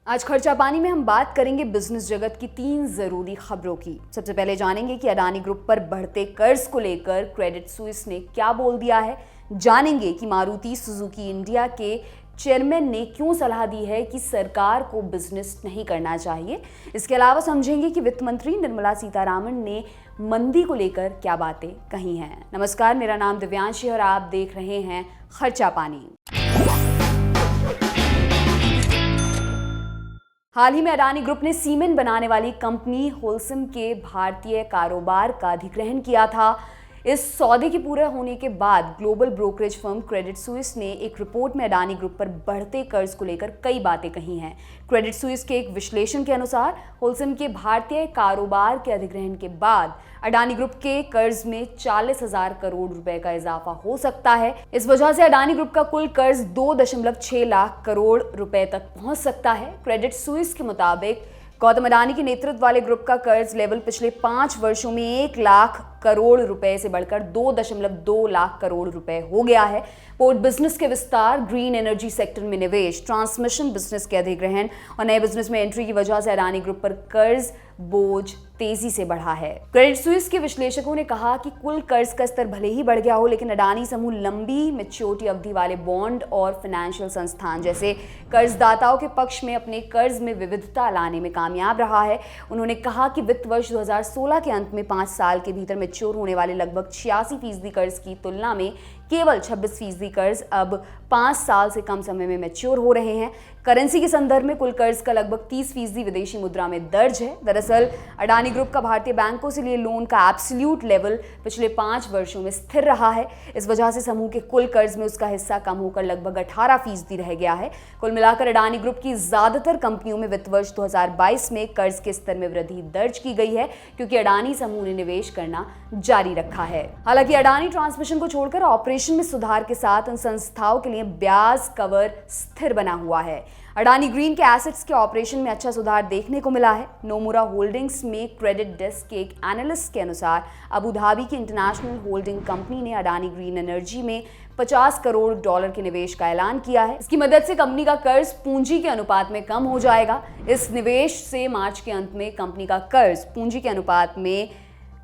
आज खर्चा पानी में हम बात करेंगे बिजनेस जगत की 3 जरूरी खबरों की। सबसे पहले जानेंगे कि अडानी ग्रुप पर बढ़ते कर्ज को लेकर क्रेडिट स्विस ने क्या बोल दिया है। जानेंगे कि मारुति सुजुकी इंडिया के चेयरमैन ने क्यों सलाह दी है कि सरकार को बिजनेस नहीं करना चाहिए। इसके अलावा समझेंगे कि वित्त मंत्री निर्मला सीतारामन ने मंदी को लेकर क्या बातें कही हैं। नमस्कार, मेरा नाम दिव्यांशी और आप देख रहे हैं खर्चा पानी। हाल ही में अडानी ग्रुप ने सीमेंट बनाने वाली कंपनी होल्सिम के भारतीय कारोबार का अधिग्रहण किया था। इस सौदे के पूरे होने के बाद global brokerage firm Credit Suisse ने एक रिपोर्ट में अडानी ग्रुप पर बढ़ते कर्ज को लेकर कई बातें कही हैं। क्रेडिट स्विस के एक विश्लेषण के अनुसार होल्सिम के भारतीय कारोबार के अधिग्रहण के बाद अडानी ग्रुप के कर्ज में 40,000 करोड़ रुपए का इजाफा हो सकता है। इस वजह से अडानी ग्रुप का कुल कर्ज 2.6 लाख करोड़ रुपए तक पहुंच सकता है। क्रेडिट स्विस के मुताबिक गौतम अडानी के नेतृत्व वाले ग्रुप का कर्ज लेवल पिछले 5 वर्षों में 1 लाख करोड़ रुपए से बढ़कर 2.2 लाख करोड़ रुपए हो गया है। पोर्ट बिजनेस के विस्तार, ग्रीन एनर्जी सेक्टर में निवेश, ट्रांसमिशन बिजनेस के अधिग्रहण और नए बिजनेस में एंट्री की वजह से अडानी ग्रुप पर कर्ज बोझ तेजी से बढ़ा है। क्रेडिट स्विस के विश्लेषकों ने कहा कि कुल कर्ज का स्तर भले ही बढ़ गया हो, लेकिन अडानी समूह लंबी मैच्योरिटी अवधि वाले बॉन्ड और फाइनेंशियल संस्थान जैसे कर्जदाताओं के पक्ष में अपने कर्ज में विविधता लाने में कामयाब रहा है। उन्होंने कहा कि वित्त वर्ष 2016 के अंत में 5 साल के भीतर मैच्योर होने वाले लगभग 86% कर्ज की तुलना में केवल 26% कर्ज अब 5 साल से कम समय में मैच्योर हो रहे हैं। करेंसी के संदर्भ में कुल कर्ज का लगभग 30% विदेशी मुद्रा में दर्ज है। दरअसल अडानी ग्रुप का भारतीय बैंकों से लिए लोन का एब्सोल्यूट लेवल पिछले 5 वर्षों में स्थिर रहा है। इस वजह से समूह के कुल कर्ज में उसका हिस्सा कम होकर लगभग 18% रह गया है। कुल मिलाकर अडानी ग्रुप की ज्यादातर कंपनियों में वित्त वर्ष 2022 में कर्ज के स्तर में वृद्धि दर्ज की गई है, क्योंकि अडानी समूह ने निवेश करना जारी रखा है। हालांकि अडानी ट्रांसमिशन को छोड़कर ऑपरेशन में सुधार के साथ उन संस्थाओं के लिए ब्याज कवर स्थिर बना हुआ है। अडानी ग्रीन के एसेट्स के ऑपरेशन में अच्छा सुधार देखने को मिला है। नोमुरा होल्डिंग्स में क्रेडिट डेस्क के एक एनालिस्ट के अनुसार अबू धाबी की इंटरनेशनल होल्डिंग कंपनी ने अडानी ग्रीन एनर्जी में $50 करोड़ के निवेश का ऐलान किया है। इसकी मदद से कंपनी का कर्ज पूंजी के अनुपात में कम हो जाएगा। इस निवेश से मार्च के अंत में कंपनी का कर्ज पूंजी के अनुपात में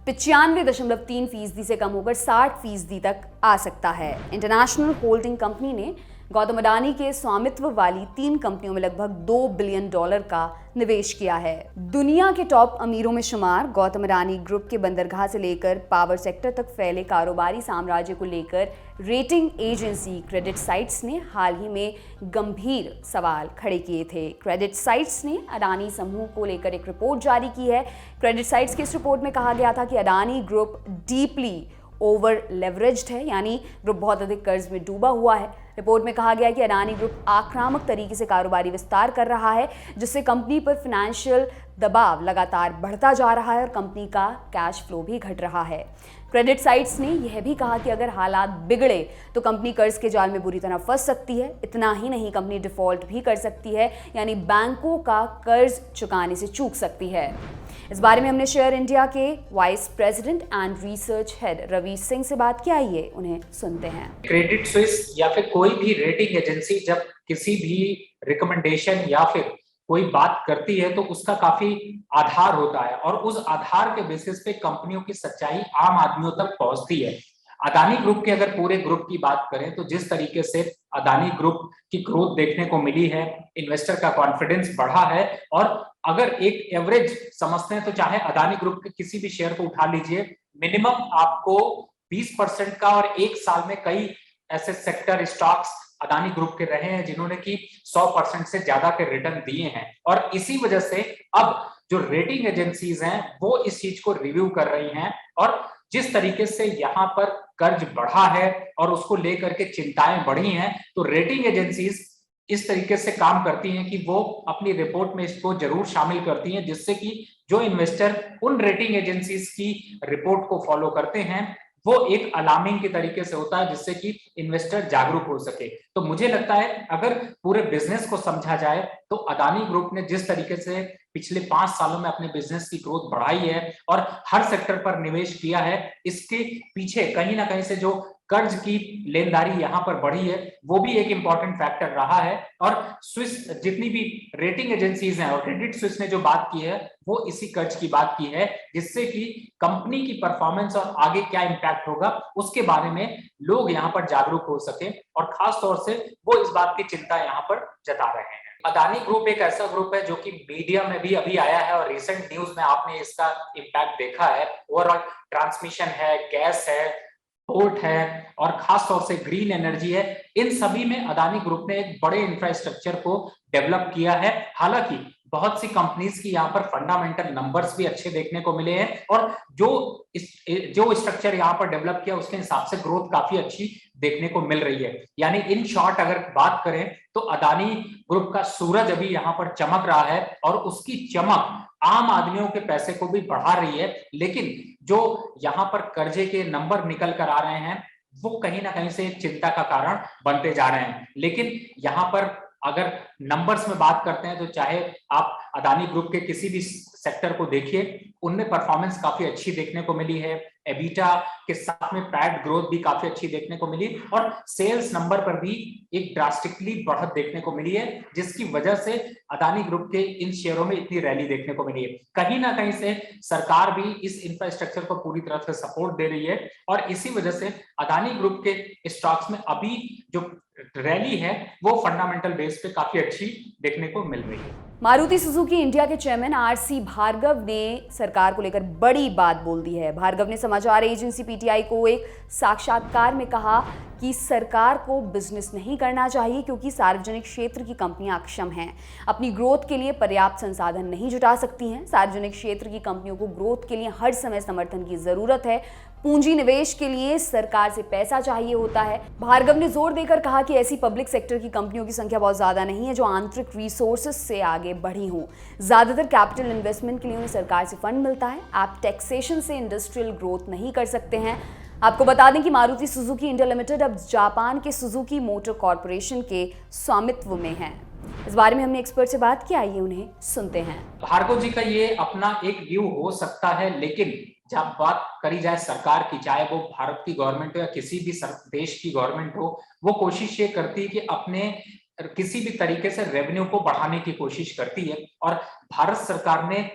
95.3% से कम होकर 60% तक आ सकता है। इंटरनेशनल होल्डिंग कंपनी ने गौतम अडानी के स्वामित्व वाली 3 कंपनियों में लगभग $2 बिलियन का निवेश किया है। दुनिया के टॉप अमीरों में शुमार गौतम अडानी ग्रुप के बंदरगाह से लेकर पावर सेक्टर तक फैले कारोबारी साम्राज्य को लेकर रेटिंग एजेंसी क्रेडिट साइट्स ने हाल ही में गंभीर सवाल खड़े किए थे। क्रेडिट साइट्स ने अडानी समूह को लेकर एक रिपोर्ट जारी की है। क्रेडिट साइट्स की इस रिपोर्ट में कहा गया था कि Adani group deeply over leveraged है, यानी ग्रुप बहुत अधिक कर्ज में डूबा हुआ है। रिपोर्ट में कहा गया कि अडानी ग्रुप आक्रामक तरीके से कारोबारी विस्तार कर रहा है, जिससे कंपनी पर फाइनेंशियल दबाव लगातार बढ़ता जा रहा है और कंपनी का कैश फ्लो भी घट रहा है। क्रेडिट साइट्स ने यह भी कहा कि अगर हालात बिगड़े तो कंपनी कर्ज के जाल में बुरी तरह फंस सकती है। इतना ही नहीं, कंपनी डिफॉल्ट भी कर सकती है, यानी बैंकों का कर्ज चुकाने से चूक सकती है। इस बारे में हमने शेयर इंडिया के vice president and research head Ravi Singh से बात की। आइए उन्हें सुनते हैं। क्रेडिट स्विस या फिर कोई भी रेटिंग एजेंसी जब किसी भी रिकमेंडेशन या फिर कोई बात करती है तो उसका काफी आधार होता है और उस आधार के बेसिस पे कंपनियों की सच्चाई आम आदमियों तक पहुंचती है। अडानी ग्रुप के अगर पूरे ग्रुप की बात करें तो जिस तरीके से अडानी ग्रुप की ग्रोथ देखने को मिली है, इन्वेस्टर का कॉन्फिडेंस बढ़ा है और अगर एक एवरेज समझते हैं तो चाहे अडानी ग्रुप के किसी भी शेयर को उठा लीजिए, मिनिमम आपको 20% का और 1 साल में कई ऐसे सेक्टर स्टॉक्स अडानी ग्रुप के रहे हैं जिन्होंने की 100% से ज्यादा के रिटर्न दिए हैं। और इसी वजह से अब जो रेटिंग एजेंसीज हैं वो इस चीज को रिव्यू कर रही हैं और जिस तरीके से यहाँ पर कर्ज बढ़ा है और उसको लेकर के चिंताएं बढ़ी हैं, तो रेटिंग एजेंसीज इस तरीके से काम करती हैं कि वो अपनी रिपोर्ट में इसको जरूर शामिल करती हैं, जिससे कि जो इन्वेस्टर उन रेटिंग एजेंसीज की रिपोर्ट को फॉलो करते हैं वो एक अलार्मिंग के तरीके से होता है, जिससे कि इन्वेस्टर जागरूक हो सके। तो मुझे लगता है अगर पूरे बिजनेस को समझा जाए तो अडानी ग्रुप ने जिस तरीके से पिछले 5 सालों में अपने बिजनेस की ग्रोथ बढ़ाई है और हर सेक्टर पर निवेश किया है, इसके पीछे कहीं ना कहीं से जो कर्ज की लेनदारी यहाँ पर बढ़ी है, वो भी एक इंपॉर्टेंट फैक्टर रहा है। और स्विस जितनी भी रेटिंग एजेंसीज हैं और क्रेडिट स्विस ने जो बात की है वो इसी कर्ज की बात की है, जिससे कि कंपनी की परफॉर्मेंस और आगे क्या इंपैक्ट होगा उसके बारे में लोग यहाँ पर जागरूक हो सके, और खास तौर से वो इस बात की चिंता यहाँ पर जता रहे हैं। अदानी ग्रुप एक ऐसा ग्रुप है जो कि मीडिया में भी अभी आया है और रिसेंट न्यूज में आपने इसका इंपैक्ट देखा है। ओवरऑल ट्रांसमिशन है, गैस है, पोर्ट है और खास तौर से ग्रीन एनर्जी है, इन सभी में अदानी ग्रुप ने एक बड़े इंफ्रास्ट्रक्चर को डेवलप किया है। हालांकि बहुत सी कंपनीज की यहाँ पर फंडामेंटल नंबर्स भी अच्छे देखने को मिले हैं और जो स्ट्रक्चर यहाँ पर डेवलप किया उसके हिसाब से ग्रोथ काफी अच्छी देखने को मिल रही है। यानी इन शॉर्ट अगर बात करें तो अदानी ग्रुप का सूरज अभी यहाँ पर चमक रहा है और उसकी चमक आम आदमियों के पैसे को भी बढ़ा रही है। लेकिन जो यहाँ पर कर्जे के नंबर निकल कर आ रहे हैं वो कहीं ना कहीं से एक चिंता का कारण बनते जा रहे हैं। लेकिन यहाँ पर अगर नंबर्स में बात करते हैं तो चाहे आप अदानी ग्रुप के किसी भी सेक्टर को देखिए, उनमें परफॉर्मेंस काफी अच्छी देखने को मिली है। एबिटा के साथ में पैट ग्रोथ भी काफी अच्छी देखने को मिली और सेल्स नंबर पर भी एक ड्रास्टिकली बढ़त देखने को मिली है, जिसकी वजह से अदानी ग्रुप के इन शेयरों में इतनी रैली देखने को मिली है। कहीं ना कहीं से सरकार भी इस इंफ्रास्ट्रक्चर को पूरी तरह से सपोर्ट दे रही है और इसी वजह से अदानी ग्रुप के स्टॉक्स में अभी जो रैली है वो फंडामेंटल बेस पे काफी अच्छी देखने को मिल रही है। मारुति सुजुकी इंडिया के चेयरमैन आरसी भार्गव ने सरकार को लेकर बड़ी बात बोल दी है। भार्गव ने समाचार एजेंसी पीटीआई को एक साक्षात्कार में कहा कि सरकार को बिजनेस नहीं करना चाहिए क्योंकि सार्वजनिक क्षेत्र की कंपनियां अक्षम हैं, अपनी ग्रोथ के लिए पर्याप्त संसाधन नहीं जुटा सकती हैं। सार्वजनिक क्षेत्र की कंपनियों को ग्रोथ के लिए हर समय समर्थन की जरूरत है। पूंजी निवेश के लिए सरकार से पैसा चाहिए होता है। भार्गव ने जोर देकर कहा कि ऐसी पब्लिक सेक्टर की कंपनियों की संख्या बहुत ज्यादा नहीं है जो आंतरिक रिसोर्सेज से आगे बढ़ी हो। ज्यादातर कैपिटल इन्वेस्टमेंट के लिए उन्हें सरकार से फंड मिलता है। आप टैक्सेशन से इंडस्ट्रियल ग्रोथ नहीं कर सकते हैं। आपको बता दें कि मारुति सुजुकी इंडिया लिमिटेड अब जापान के सुजुकी मोटर कॉर्पोरेशन के स्वामित्व में है। इस बारे में हमने एक्सपर्ट से बात की, आइए उन्हें सुनते हैं। भार्गव जी का ये अपना एक व्यू हो सकता है, लेकिन जब बात करी जाए सरकार की, चाहे वो भारत की गवर्नमेंट हो या किसी भी देश की गवर्नमेंट हो, वो कोशिश ये करती है कि अपने किसी भी तरीके से रेवेन्यू को बढ़ाने की कोशिश करती है। और भारत सरकार ने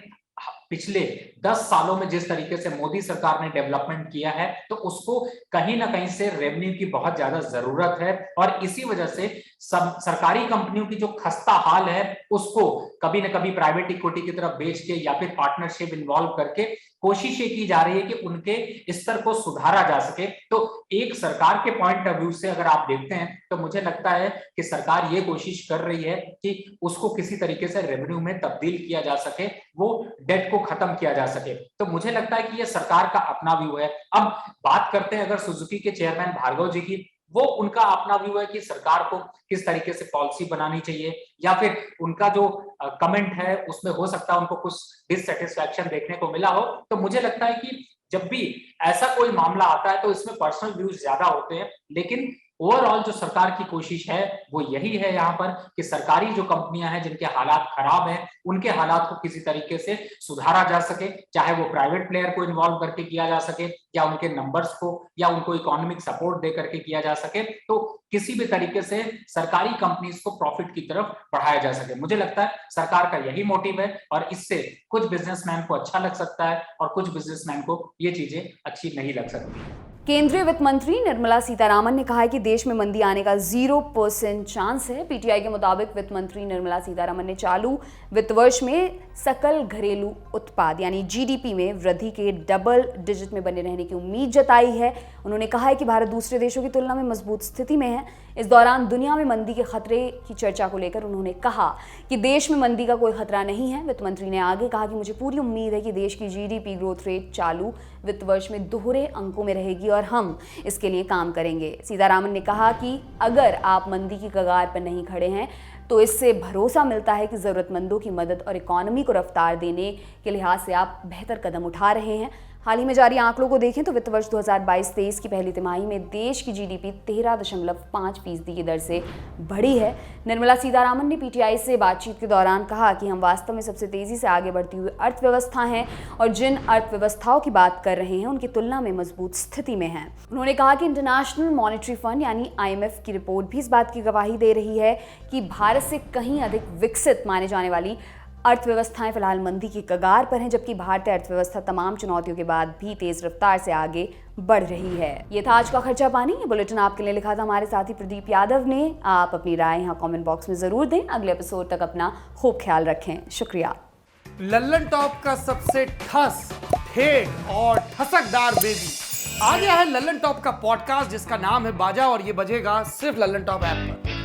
पिछले 10 सालों में जिस तरीके से मोदी सरकार ने डेवलपमेंट किया है तो उसको कहीं ना कहीं से रेवेन्यू की बहुत ज्यादा जरूरत है और इसी वजह से सब सरकारी कंपनियों की जो खस्ता हाल है उसको कभी ना कभी प्राइवेट इक्विटी की तरफ बेच के या फिर पार्टनरशिप इन्वॉल्व करके कोशिश ये की जा रही है कि उनके स्तर को सुधारा जा सके। तो एक सरकार के पॉइंट ऑफ व्यू से अगर आप देखते हैं तो मुझे लगता है कि सरकार ये कोशिश कर रही है कि उसको किसी तरीके से रेवेन्यू में तब्दील किया जा सके, वो डेट को खत्म किया जा सके। तो मुझे लगता है कि ये सरकार का अपना व्यू है। अब बात करते हैं अगर सुजुकी के चेयरमैन भार्गव जी की, वो उनका अपना व्यू है कि सरकार को किस तरीके से पॉलिसी बनानी चाहिए या फिर उनका जो कमेंट है उसमें हो सकता है उनको कुछ डिससेटिस्फैक्शन देखने को मिला हो। तो मुझे लगता है कि जब भी ऐसा कोई मामला आता है तो इसमें पर्सनल व्यूज ज्यादा होते हैं, लेकिन ओवरऑल जो सरकार की कोशिश है वो यही है यहाँ पर कि सरकारी जो कंपनियां हैं जिनके हालात खराब हैं उनके हालात को किसी तरीके से सुधारा जा सके, चाहे वो प्राइवेट प्लेयर को इन्वॉल्व करके किया जा सके या उनके नंबर्स को या उनको इकोनॉमिक सपोर्ट दे करके किया जा सके, तो किसी भी तरीके से सरकारी कंपनीज को प्रॉफिट की तरफ बढ़ाया जा सके। मुझे लगता है सरकार का यही मोटिव है और इससे कुछ बिजनेसमैन को अच्छा लग सकता है और कुछ बिजनेसमैन को ये चीजें अच्छी नहीं लग सकती। केंद्रीय वित्त मंत्री निर्मला सीतारामन ने कहा है कि देश में मंदी आने का 0% चांस है। पीटीआई के मुताबिक वित्त मंत्री निर्मला सीतारामन ने चालू वित्त वर्ष में सकल घरेलू उत्पाद यानी जीडीपी में वृद्धि के डबल डिजिट में बने रहने की उम्मीद जताई है। उन्होंने कहा है कि भारत दूसरे देशों की तुलना में मजबूत स्थिति में है। इस दौरान दुनिया में मंदी के खतरे की चर्चा को लेकर उन्होंने कहा कि देश में मंदी का कोई खतरा नहीं है। वित्त मंत्री ने आगे कहा कि मुझे पूरी उम्मीद है कि देश की जीडीपी ग्रोथ रेट चालू वित्त वर्ष में दोहरे अंकों में रहेगी और हम इसके लिए काम करेंगे। सीतारामन ने कहा कि अगर आप मंदी की कगार पर नहीं खड़े हैं तो इससे भरोसा मिलता है कि ज़रूरतमंदों की मदद और इकॉनमी को रफ्तार देने के लिहाज से आप बेहतर कदम उठा रहे हैं। हाल ही में जारी आंकड़ों को देखें तो वित्त वर्ष 2022-23 की पहली तिमाही में देश की जीडीपी 13.5% की दर से बढ़ी है। निर्मला सीतारामन ने पीटीआई से बातचीत के दौरान कहा कि हम वास्तव में सबसे तेजी से आगे बढ़ती हुई अर्थव्यवस्था हैं और जिन अर्थव्यवस्थाओं की बात कर रहे हैं उनकी तुलना में मजबूत स्थिति में हैं। उन्होंने कहा कि इंटरनेशनल मॉनेटरी फंड यानी IMF की रिपोर्ट भी इस बात की गवाही दे रही है कि भारत से कहीं अधिक विकसित माने जाने वाली अर्थव्यवस्थाएं फिलहाल मंदी की कगार पर हैं, जबकि भारतीय अर्थव्यवस्था तमाम चुनौतियों के बाद भी तेज रफ्तार से आगे बढ़ रही है। ये था आज का खर्चा पानी। ये बुलेटिन आपके लिए लिखा था हमारे साथी प्रदीप यादव ने। आप अपनी राय यहाँ कमेंट बॉक्स में जरूर दें। अगले एपिसोड तक अपना खूब ख्याल रखें। शुक्रिया। लल्लन टॉप का सबसे ठस, ठेठ और ठसकदार बेबी आ गया है लल्लन टॉप का पॉडकास्ट, जिसका नाम है बाजा, और ये बजेगा सिर्फ लल्लन टॉप ऐप पर।